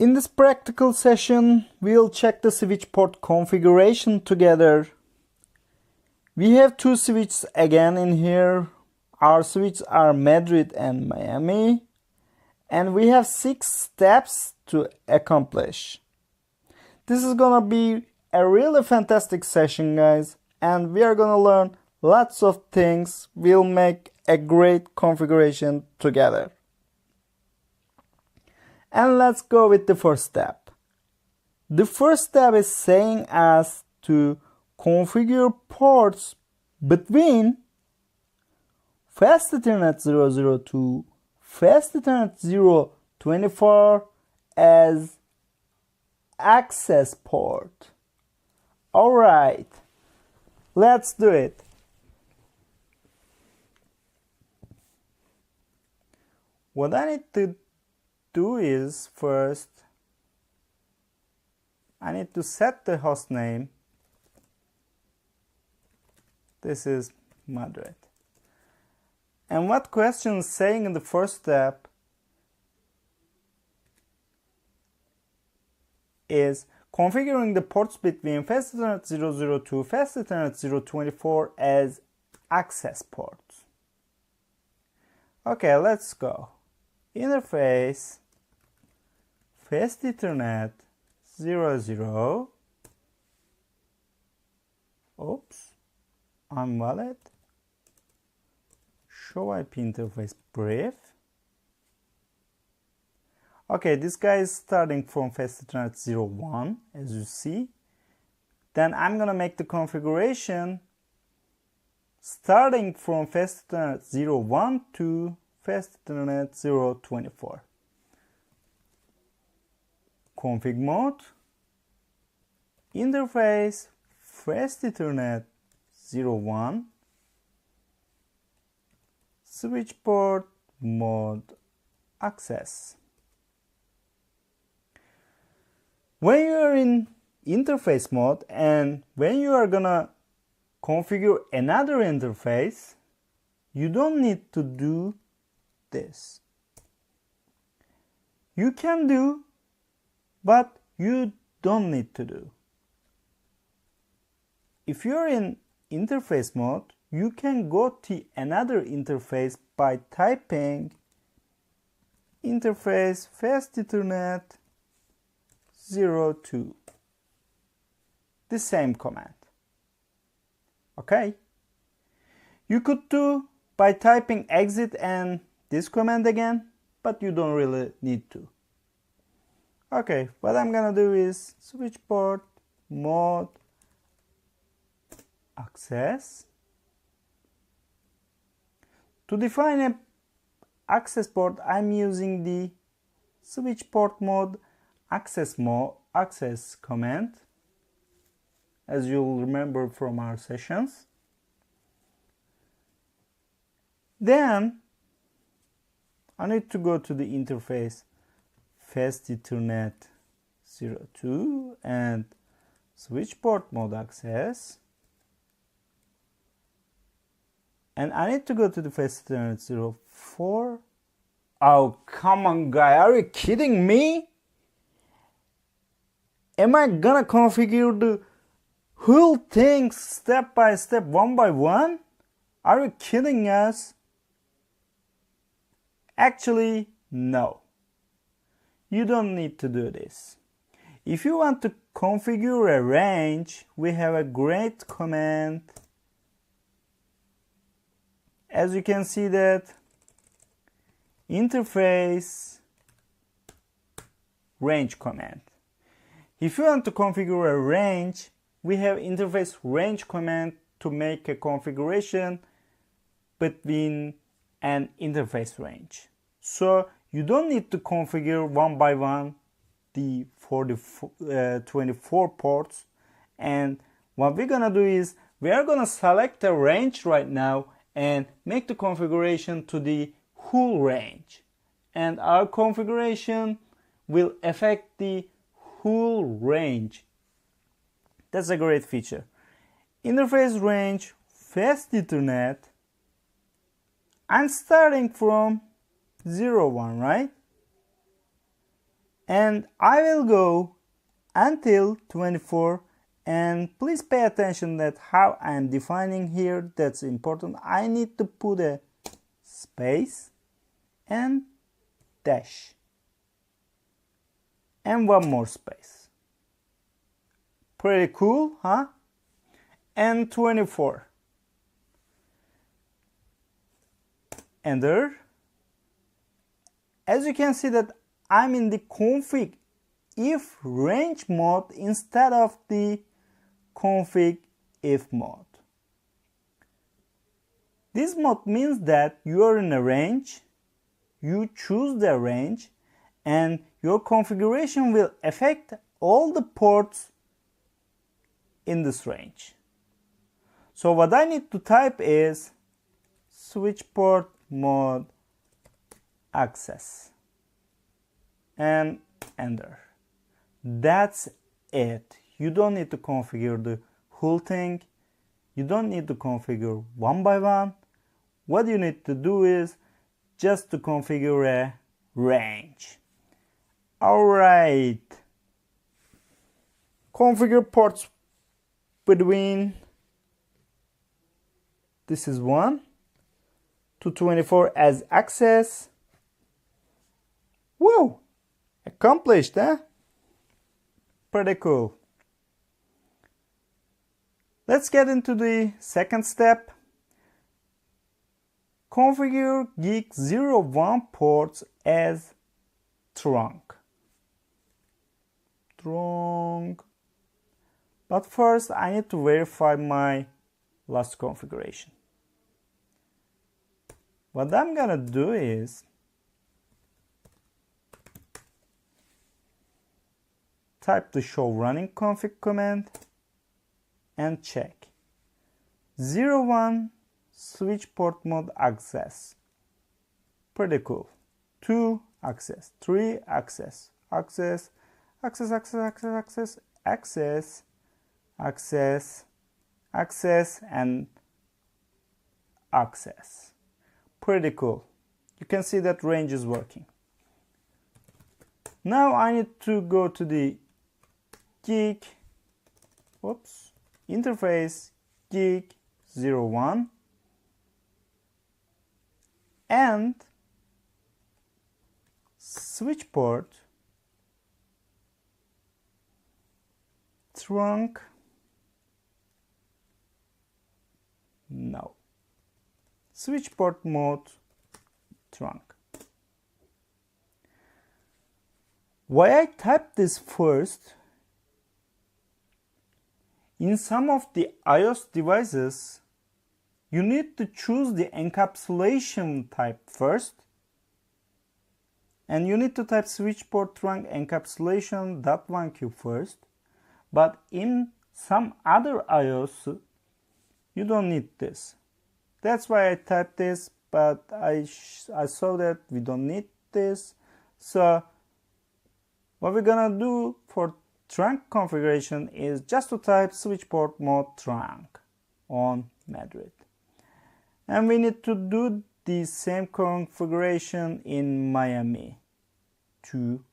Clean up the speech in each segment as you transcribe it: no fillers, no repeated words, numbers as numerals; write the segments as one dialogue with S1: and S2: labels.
S1: In this practical session, we'll check the switch port configuration together. We have two switches again in here. Our switches are Madrid and Miami. And we have 6 steps to accomplish. This is gonna be a really fantastic session, guys. And we are gonna learn lots of things. We'll make a great configuration together. And let's go with the first step. The first step is saying us to configure ports between Fast Ethernet 002, Fast Ethernet 024 as access port. Alright, let's do it. What I need to do is first I need to set the host name. This is Madrid. And what question is saying in the first step is configuring the ports between Fast Ethernet 002, Fast Ethernet 024 as access ports. Okay, let's go. Interface Fast Ethernet 00. Oops, invalid. Show IP interface brief. Okay, this guy is starting from Fast Ethernet 01, as you see. Then I'm gonna make the configuration starting from Fast Ethernet 01 to Fast Ethernet 024. Config mode, interface Fast Ethernet 01, switch port mode access. When you are in interface mode and when you are gonna configure another interface, you don't need to do this. You can do, but you don't need to do. If you're in interface mode, you can go to another interface by typing interface Fast Ethernet 02. The same command. Okay? You could do by typing exit and this command again, but you don't really need to. Okay, what I'm gonna do is switch port mode access. To define an access port, I'm using the switch port mode access command, as you'll remember from our sessions. Then I need to go to the interface Fast Ethernet 02 and switch port mode access. And I need to go to the Fast Ethernet 04. Oh, come on, guy. Are you kidding me? Am I gonna configure the whole thing step by step, one by one? Are you kidding us? Actually, no. You don't need to do this. If you want to configure a range, we have a great command. As you can see that interface range command. If you want to configure a range, we have interface range command to make a configuration between an interface range. So you don't need to configure one by one the 24 ports. And what we're gonna do is we are gonna select a range right now and make the configuration to the whole range. And our configuration will affect the whole range. That's a great feature. Interface range, Fast Ethernet. I'm starting from 01, right? and I will go until 24. And please pay attention that how I am defining here, that's important. I need to put a space and dash and one more space. Pretty cool, huh? And 24. Enter. As you can see that I'm in the config if range mode instead of the config if mode. This mode means that you are in a range, you choose the range, and your configuration will affect all the ports in this range. So what I need to type is switch port mode access and enter. That's it. You don't need to configure the whole thing. You don't need to configure one by one. What you need to do is just to configure a range. Alright. Configure ports between, this is 1 to 24 as access. Whoa! Accomplished, huh? Pretty cool. Let's get into the second step. Configure GIG01 ports as trunk. But first I need to verify my last configuration. What I'm gonna do is type the show running config command and check 01 switch port mode access. Pretty cool. 2 access, 3 access, access, access, access, access, access, access, access, and access. Pretty cool. You can see that range is working. Now I need to go to the gig, interface GIG01 and switch port trunk. No. Switch port mode trunk. Why I typed this first? In some of the iOS devices, you need to choose the encapsulation type first, and you need to type switch port trunk encapsulation.1q first. But in some other iOS, you don't need this. That's why I typed this, but I saw that we don't need this. So what we're gonna do for trunk configuration is just to type switch port mode trunk on Madrid. And we need to do the same configuration in Miami too.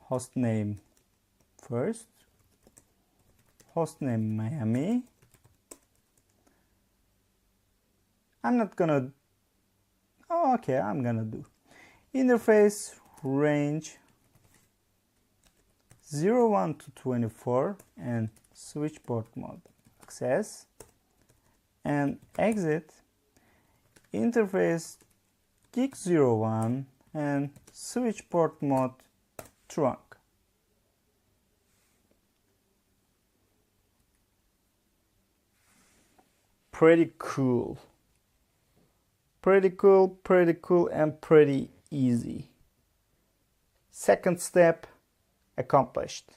S1: Hostname first, hostname Miami. I'm gonna do interface range 01 to 24 and switch port mode access, and exit interface GIG01 and switch port mode trunk. Pretty cool. Pretty cool and pretty easy. Second step accomplished.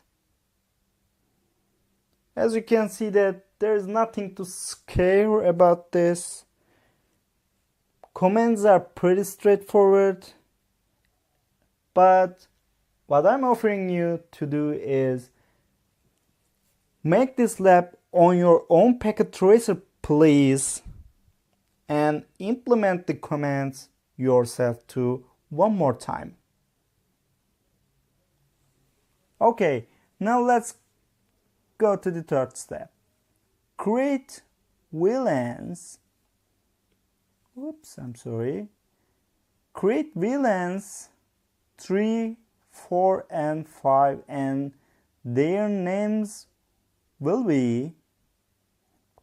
S1: As you can see that there's nothing to scare about this. Commands are pretty straightforward, but what I'm offering you to do is make this lab on your own packet tracer, please, and implement the commands yourself to one more time. Okay, now let's go to the third step. Create VLANs. Create VLANs 3, 4, and 5, and their names will be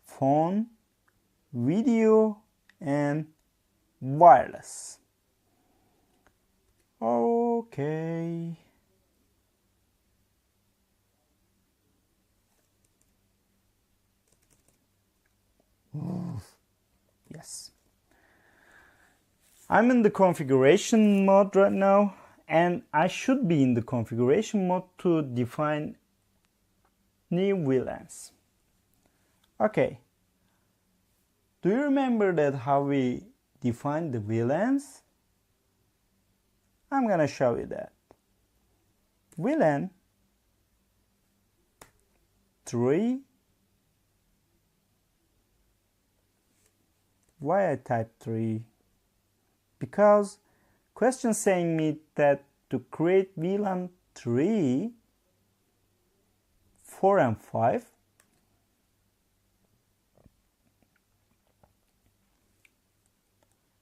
S1: phone, video, and wireless. Okay. Yes. I'm in the configuration mode right now, and I should be in the configuration mode to define new VLANs. Okay. Do you remember that how we define the VLANs? I'm gonna show you that. VLAN 3. Why I type 3? Because question saying me that to create VLAN 3, 4, and 5,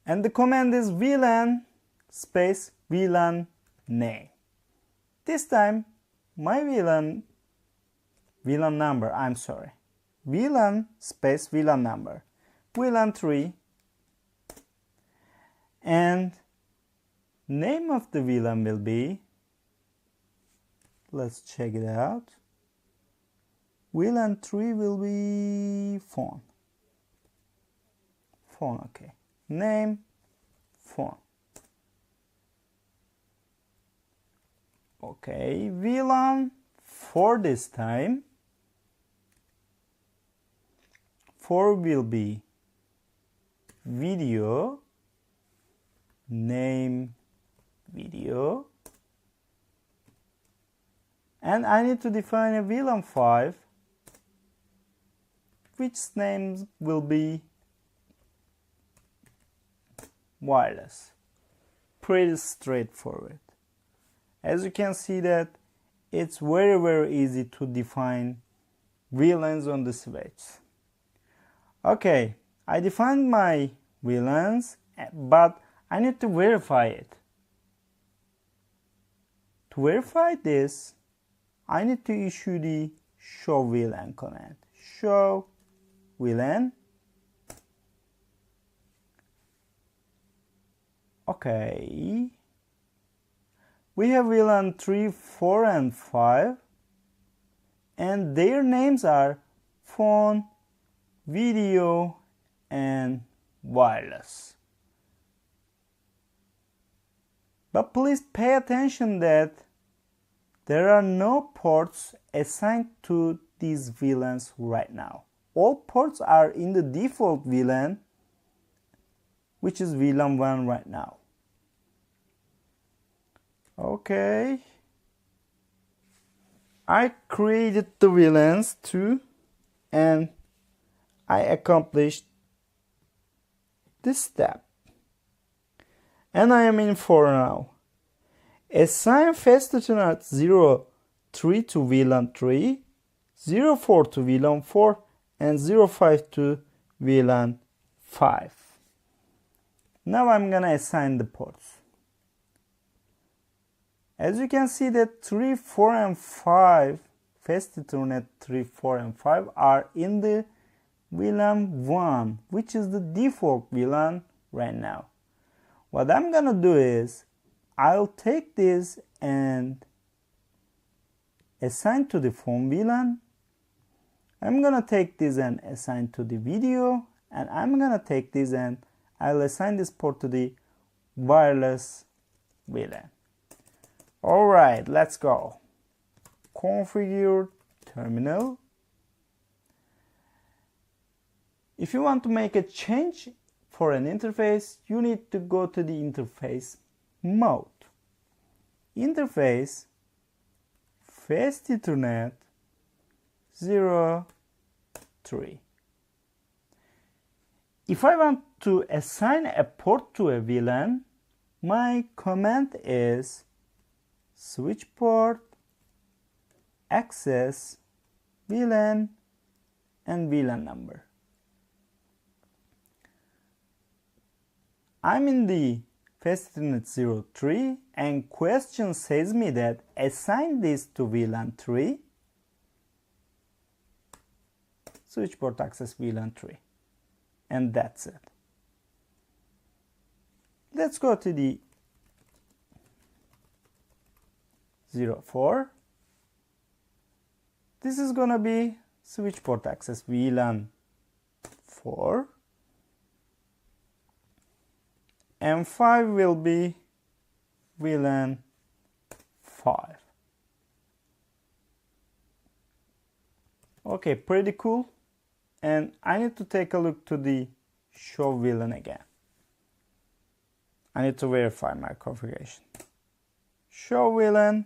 S1: and the command is VLAN space VLAN name. This time my VLAN number, VLAN space VLAN number, VLAN 3, and name of the VLAN will be, let's check it out, VLAN 3 will be phone, okay, name phone. Okay, VLAN 4 this time, 4 will be video, name video, and I need to define a VLAN 5 which names will be wireless. Pretty straightforward. As you can see that it's very easy to define VLANs on the switch. Okay, I defined my VLANs, but I need to verify it. To verify this, I need to issue the show VLAN command. Show VLAN. Okay. We have VLAN 3, 4, and 5, and their names are phone, video, and wireless. But please pay attention that there are no ports assigned to these VLANs right now. All ports are in the default VLAN, which is VLAN 1 right now. Okay. I created the VLANs too, and I accomplished this step. And I am in 4 now. Assign fast Ethernet 03 to VLAN 3, 04 to VLAN 4, and 05 to VLAN 5. Now I'm gonna assign the ports. As you can see that 3, 4, and 5, fast Ethernet 3, 4, and 5 are in the VLAN 1, which is the default VLAN right now. What I'm gonna do is, I'll take this and assign to the phone VLAN. I'm gonna take this and assign to the video, and I'm gonna take this and I'll assign this port to the wireless VLAN. Alright, let's go. Configure terminal. If you want to make a change for an interface, you need to go to the interface mode. Interface, fast Ethernet 03. If I want to assign a port to a VLAN, my command is switch port, access, VLAN, and VLAN number. I'm in the Fast Ethernet 03 and question says me that assign this to VLAN 3, switch port access VLAN 3, and that's it. Let's go to the 04. This is gonna be switch port access VLAN 4, and 5 will be VLAN 5. Okay, pretty cool. And I need to take a look to the show VLAN again. I need to verify my configuration. Show VLAN.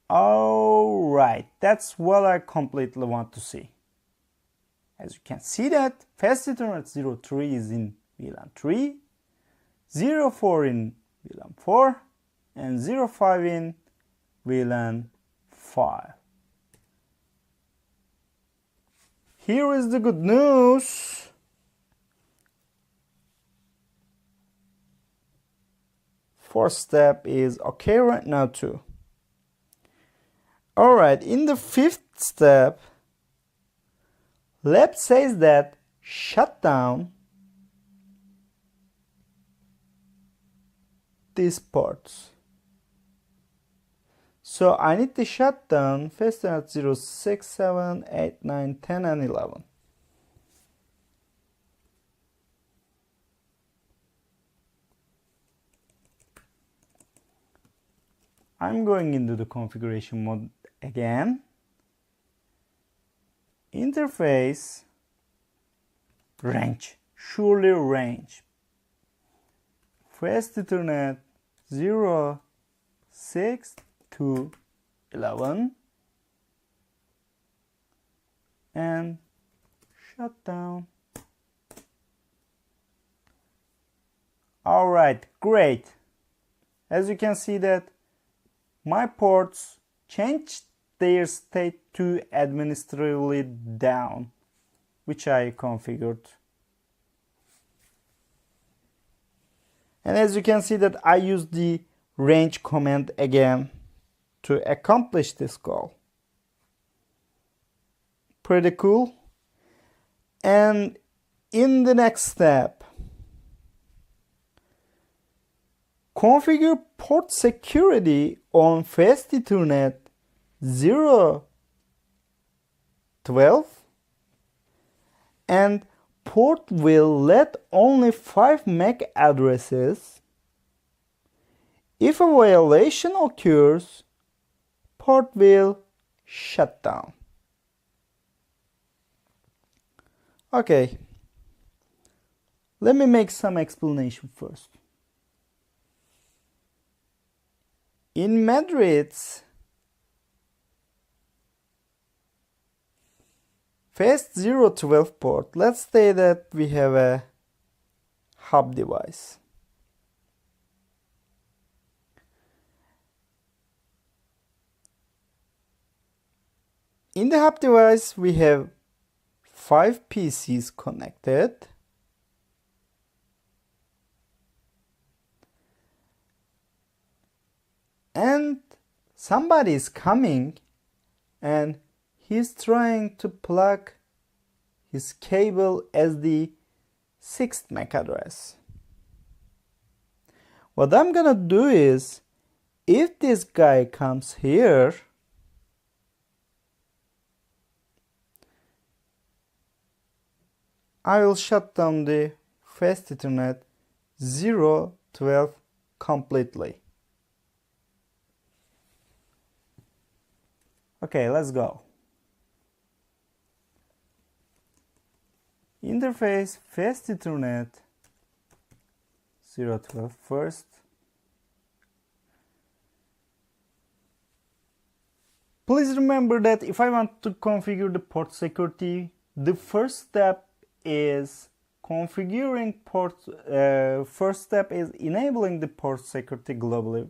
S1: Alright, that's what I completely want to see. As you can see that Fast Ethernet 03 is in VLAN 3, 04 in VLAN 4, and 05 in VLAN 5. Here is the good news. Fourth step is okay right now too. Alright, in the fifth step, lab says that shut down these ports. So I need to shut down Fast Ethernet 0, 6, 7, 8, 9, 10, and 11. I'm going into the configuration mode again. Interface, range, surely range. Fast Ethernet 0, 6 to 11, and shut down. Alright, great. As you can see that my ports changed their state to administratively down, which I configured. And as you can see that I used the range command again to accomplish this goal. Pretty cool. And in the next step, configure port security on Fast Ethernet 0, 12, and port will let only 5 MAC addresses. If a violation occurs, port will shut down. Okay, let me make some explanation first. In Madrid's Fast 012 port, let's say that we have a hub device. In the hub device, we have 5 PCs connected. And somebody is coming and he's trying to plug his cable as the 6th MAC address. What I'm gonna do is, if this guy comes here, I will shut down the Fast Ethernet 012 completely. Okay, let's go. Interface Fast Ethernet 012 first. Please remember that if I want to configure the port security, the first step is configuring port. First step is enabling the port security globally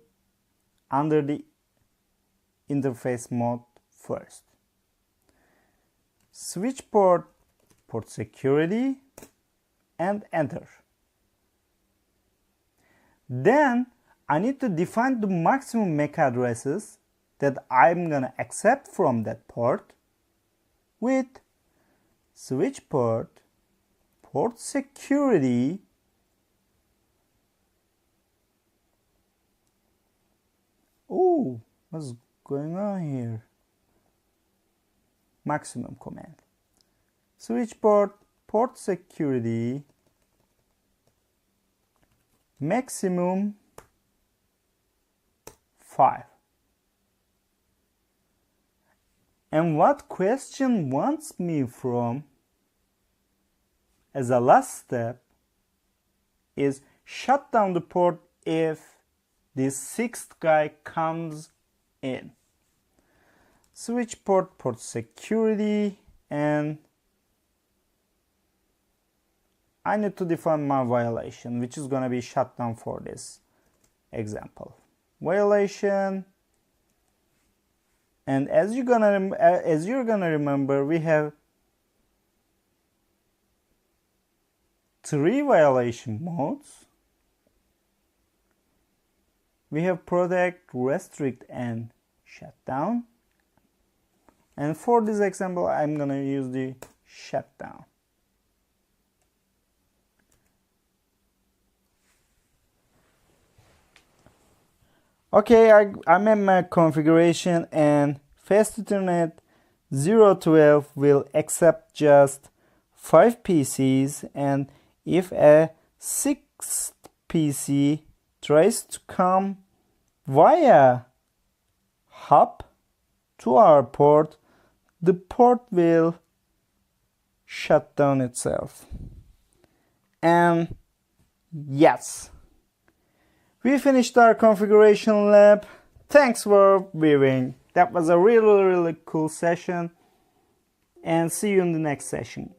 S1: under the interface mode first. Switch port security and enter. Then I need to define the maximum MAC addresses that I'm gonna accept from that port with switch port security oh, what's going on here? Maximum command. Switch port security maximum 5. And what question wants me from as a last step is shut down the port if this sixth guy comes in. Switch port security, and I need to define my violation, which is going to be shut down for this example. Violation, and as you're gonna remember, we have 3 violation modes. We have protect, restrict, and shut down. And for this example, I'm gonna use the shutdown. Okay, I'm in my configuration, and Fast Ethernet 012 will accept just 5 PCs, and if a 6th PC tries to come via hub to our port, the port will shut down itself. And yes, we finished our configuration lab. Thanks for viewing. That was a really cool session, and see you in the next session.